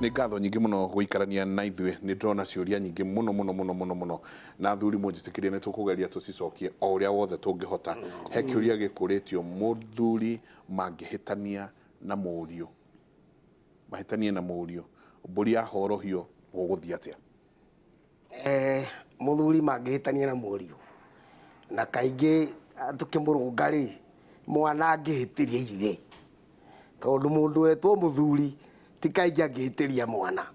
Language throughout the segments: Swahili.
nĩ ngatho nyingĩ mũno gũikarania na ithuĩ nĩ ndĩrona ciũria nyingĩ mũno na thuri mũnjĩtĩkĩrie nĩ tũkũgeria tũcicokie o ũrĩa wothe tũngĩhota. He kĩũria gĩkũrĩtio, mũthuri mangĩhĩtania na mũriũ, mahĩtanie na mũriũ, mbũri yahorohio gũgũthiĩ atĩa? Mũthuri mangĩhĩtania na mũriũ na kaingĩ tũkĩmũrũnga rĩ, mwana angĩhĩtĩria ithe, tondũ mũndũ wetwo mũthuri ti kaingĩ angĩhĩtĩria mwana,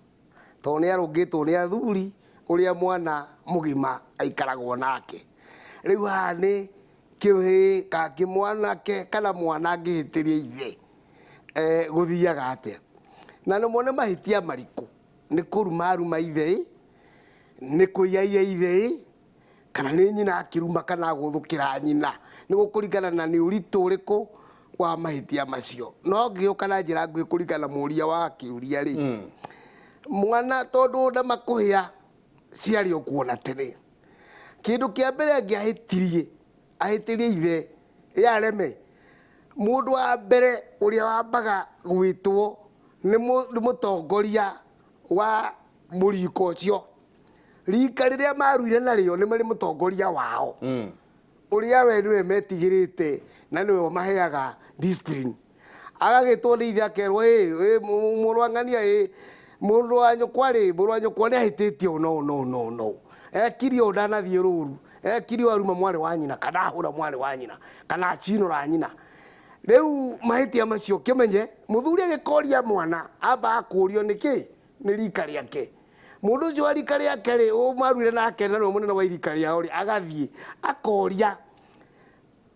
tondũ nĩ arũngĩtwo nĩ athuri ũrĩa mwana mũgima aikaragwo nake. Rĩu haha nĩ kĩhĩ ka kĩmwanake kana mwana angĩhĩtĩria ithe gũthiaga atĩa? Na nĩ mahĩtia marĩkũ? Nĩ kũruma ithe, nĩ kũiyaia ithe, kana nĩ nyina akĩruma kana gũthũkĩra nyina? Nĩ gũkũringana na nĩ ũritũ ũrĩkũ wa mahĩtia macio. No ngĩũka na njĩra nguhĩ kũringana na mũria wa kĩũria rĩ, mwana tondũ ndamakũhĩa ciarĩ o kuona tene, kĩndũ kĩa mbere ahĩtĩrie ithe yareme, mũndũ wa mbere ũrĩa wambaga gwĩtwo nĩ mũtongoria wa mũriko ũcio. Rika rĩrĩa maruire narĩo nĩ marĩ mũtongoria wao ũrĩa we nĩwe metigĩrĩte na nĩwe ũmaheaga discipline. Agagĩtwo nĩ ithe akerwo mũrũ wa ng'ania mũrũ wa nyũkwa nĩ ahĩtĩtie ũũ no ekire ũũ ndanathiĩ rũru, ekire ũũ aruma mwarĩ wa nyina kana ahũra mwarĩ wa nyina kana acinũra nyina. Rĩu mahĩtia macio kĩmenye, mũthuri agĩkoria mwana ambaga kũrio nĩkĩ? Nĩ rika rĩake. Mũndũ ũcio wa rika rĩake rĩ, maruire nake na nĩwe mũnene wa rika rĩao rĩ, agathiĩ akoria,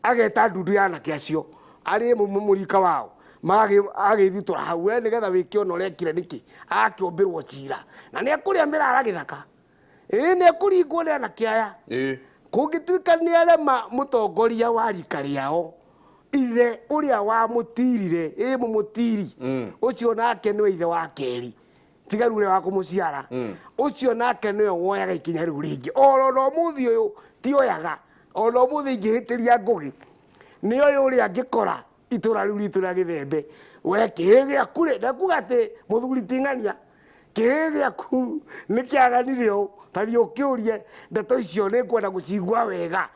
ageta ndundu ya anake acio arĩ mũrika wao, agagĩthitũra hau nĩgetha wĩke ona ũrĩa ekire nĩkĩ? Agakĩũmbĩrwo cira na nĩ ekũrĩa mĩrara gĩthaka, nĩ ekũringwo nĩ anake aya. Kũngĩtuĩka nĩ arema mũtongoria wa rika rĩao, ithe ũrĩa wamũtirire mũmũtiri ũcio nake nĩwe ithe wa kerĩ, tiga rĩu ũrĩa wa kũmũciara, ũcio nake nĩwe woyaga ikinya rĩu rĩngĩ. Ona ũmũthĩ ũyũ ti oyaga, ona ũmũthĩ ingĩhĩtĩria Ngũgĩ nĩ oĩ ũrĩa angĩkora itũra rĩu ritũ rĩa Gĩthembe, we kĩhĩ gĩaku rĩ, ndakuga atĩ mũthuri ti ng'ania, kĩhĩ gĩaku nĩ kĩaganire ũũ, ta thiĩ ũkĩũrie, ndeto icio nĩ ngwenda gũcigua wega.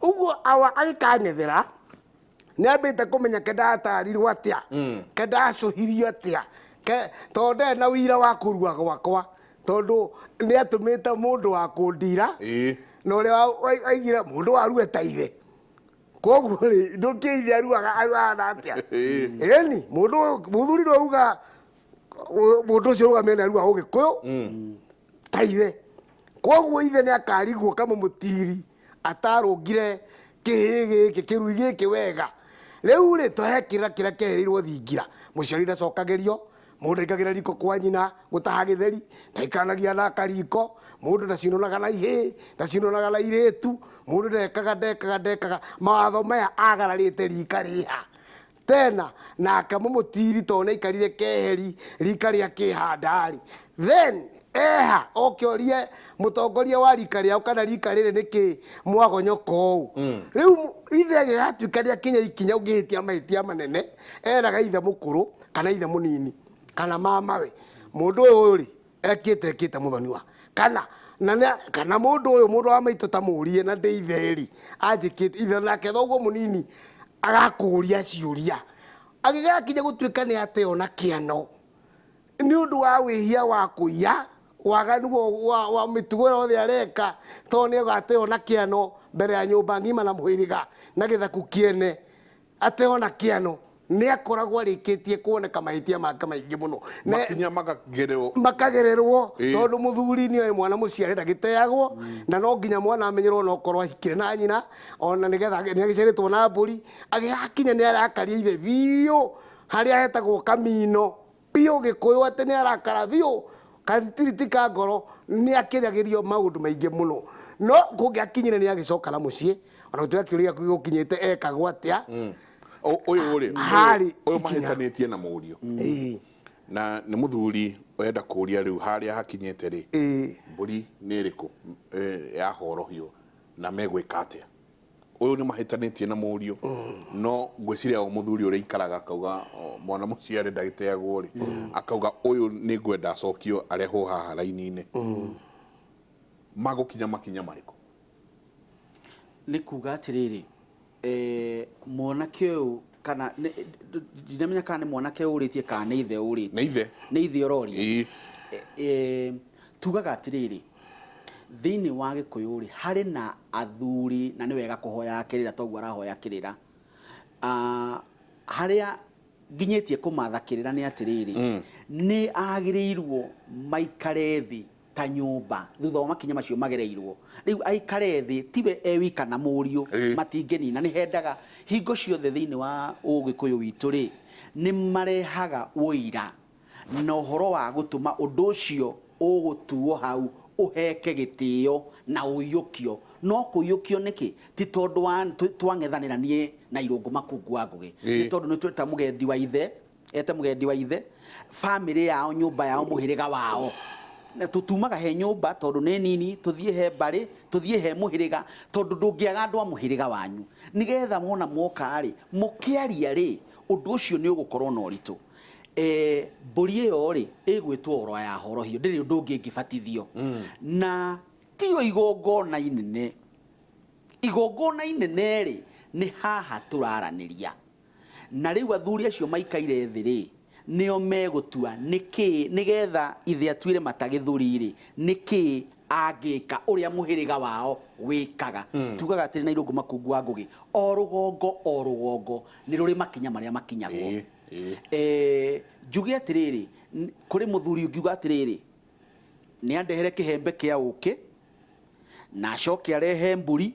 Ũguo agĩkang'ethera nĩ ambĩte kũmenya kendatarirwo atĩa, kendacũhirio atĩa, tondũ ndarĩ na ũira wa kũrua gwakwa, tondũ nĩ atũmĩte mũndũ wa kũndira na ũrĩa aigire mũndũ warue ta ithe. Koguo rĩ, ndũkĩ ithe aruaga atĩa? Ĩni mũthuri rĩu auga mũndũ ũcio rũgamire nĩ aruaga Ũgĩkũyũ ta ithe. Koguo ithe nĩ akarigwo kama mũtiri atarũngire kĩhĩ gĩkĩ kĩrui gĩkĩ wega. Rĩu rĩ, tũhe kĩrĩa kĩehereirwo thingira, mũciari ndacokagĩrio, mũndũ ndaikagĩra riko kwa nyina gũtaha gĩtheri, ndaikanagia na kariko, mũndũ ndacinũnaga na ihĩ, ndacinũnaga na irĩtu, mũndũ ndekaga mawatho maya agararĩte rika rĩha. Tena nake mũmũtiri tondũ nĩaikarire keheri rika rĩa kĩhandarĩ, then eha okĩorie mũtongoria wa rika rĩao kana rika rĩrĩ nĩkĩ mwagonyoka ũũ. Rĩu ithe gĩgatuĩka nĩakinya ikinya ũngĩhĩtia mahĩtia manene, eraga ithe mũkũrũ kana ithe mũnini kana mamawe, mũndũ ũyũ rĩ ekĩte mũthoniwa, kana mũndũ wa maitũ ta mũrie na ndĩ ithe rĩ anjĩkĩte ithe, nake thoguo mũnini agakũria ciũria, agĩgakinya gũtuĩka nĩ ateo na kĩano nĩ ũndũ wa wĩhia wa kũiya, waganu wa mĩtugo yothe areka, tondũ nĩ agateo na kĩano mbere ya nyũmba ng'ima na mũhĩrĩga na gĩthaku kĩene, ateo na kĩano nĩ akoragwo arĩkĩtie kuoneka mahĩtia make maingĩ mũno, makinya makagererwo, tondũ mũthuri nĩ oĩ mwana mũciare ndagĩteagwo, na no nginya mwana amenyerwo na okorwo ahikire na nyina, ona nĩgetha nĩ agĩciarĩtwo na mbũri, agĩgakinya nĩ arakaria ithe biũ, harĩa hetagwo kamino biũ Gĩkũyũ, atĩ nĩ arakara biũ, kathitirit ka ngoro, nĩ akĩragĩrio maũndũ maingĩ mũno. No kũngĩakinyire nĩ agĩcoka na mũciĩ, ona gũtuĩka kĩũria gĩaku gĩgũkinyĩte ekagwo atĩa, ũyũ mahĩtanĩtie na mũriũ na nĩ mũthuri ũrenda kũria rĩu harĩa hakinyĩte rĩ, mbũri nĩ ĩrĩkũ yahorohio na megwĩka atĩa? uyu ni mahitanitie na murio no ngwiciria o muthuri uria ikaraga akauga mwana mucio arenda giteagwo ri akauga uyu ni ngwenda acokio areho haha raini-ini magukinya makinya mariko ni kuga atiriri mwanake uyu kana ndinamenya kana ni mwanake uritie kana ni ithe uritie ni ithe uroria tugaga atiriri thini wa Gikuyu ri hari na athuri na ni wega kuhoya kirira toguo arahoya kirira haria nginyetie kumatha kirira ni atiriri ni agirirwo maikare thi ta nyumba thutha wa makinya macio magereirwo riu aikare thi tiwe ewika na murio matingeni na ni hendaga hingo ciothe thini wa Ugikuyu witu ri ni marehaga uira na uhoro wa gutuma undu ucio ugutuo hau uheke gitio na uyukio no kuyukio niki ti tondu wa twang'ethanira nie na irungu makungwa ngugi ni tondu ni tweta mugendi wa ithe mugendi wa ithe family yao nyumba yao muhiriga wao na tutumaga he nyumba tondu ni nini tuthie he mbari tuthie he muhiriga tondu ndungiaga andu a muhiriga wanyu nigetha mona mwoka ri mukiaria ri undu ucio ni ugukorwo na uritu mburi iyo ri igwitwo oro ya horohio ndiri undu ungi ngibatithio na tio igongona inene ri ni haha turaraniria na riu athuri acio maikaire thi ri nio megutua niki nigetha ithe atuire matagithuri ri niki agika uria muhiriga wao wikaga tugaga atiri na irungu makungwa ngugi o rugongo ni ruri makinya maria makinyagwo njuge atiriri kuri muthuri ungiuga atiriri ni andehere kihembe kia uki na acoke arehe mburi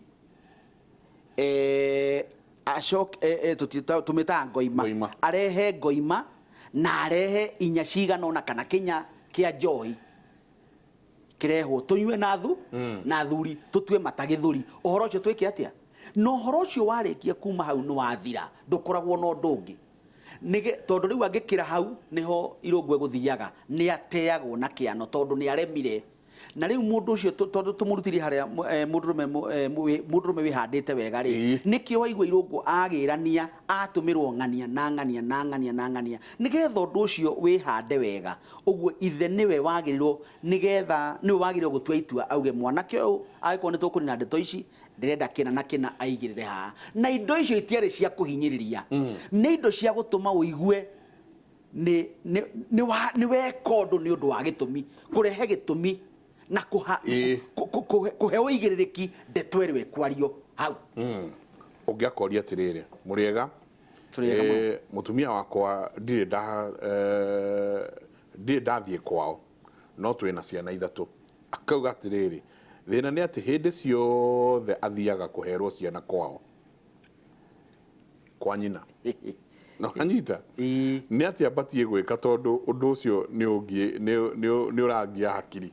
acoke tumita ngoima arehe ngoima na arehe inya cigana ona kana kinya kia njohi kireho tunywe na athuri tutue matagithuri uhoro ucio twike atia no uhoro ucio warikia kuma hau no wathira ndukoragwo no ndungi nige tondu riu angikira hau niho irungu eguthiaga ni ateagwo na kiano tondu ni aremire na riu mundu ucio tondu tumurutiri haria mundurume wihandite wega ri nikio waigwa irungu agirania atumirwo ng'ania nigetha undu ucio wihande wega uguo ithe niwe wagirirwo nigetha niwe wagirirwo gutua itua auge mwanake uyu agiko ni tukurina ndeto ici ndirenda kina na kina aigirire ha na indo icio itiari cia kuhinyiriria ni indo cia gutuma uigue ni weka undu ni undu wa gitumi kurehe gitumi na kuhe uigiriki ndeto eri wekwario hau ungiakoria atiriri muriega mutumia wakwa ndire ndathie kwao no twina ciana ithatu akauga atiriri thina ni ati hindi ciothe athiaga kuherwo ciana kwao kwa nyina no anyita ni ati abatie gwika tondu undu ucio ni urangia hakiri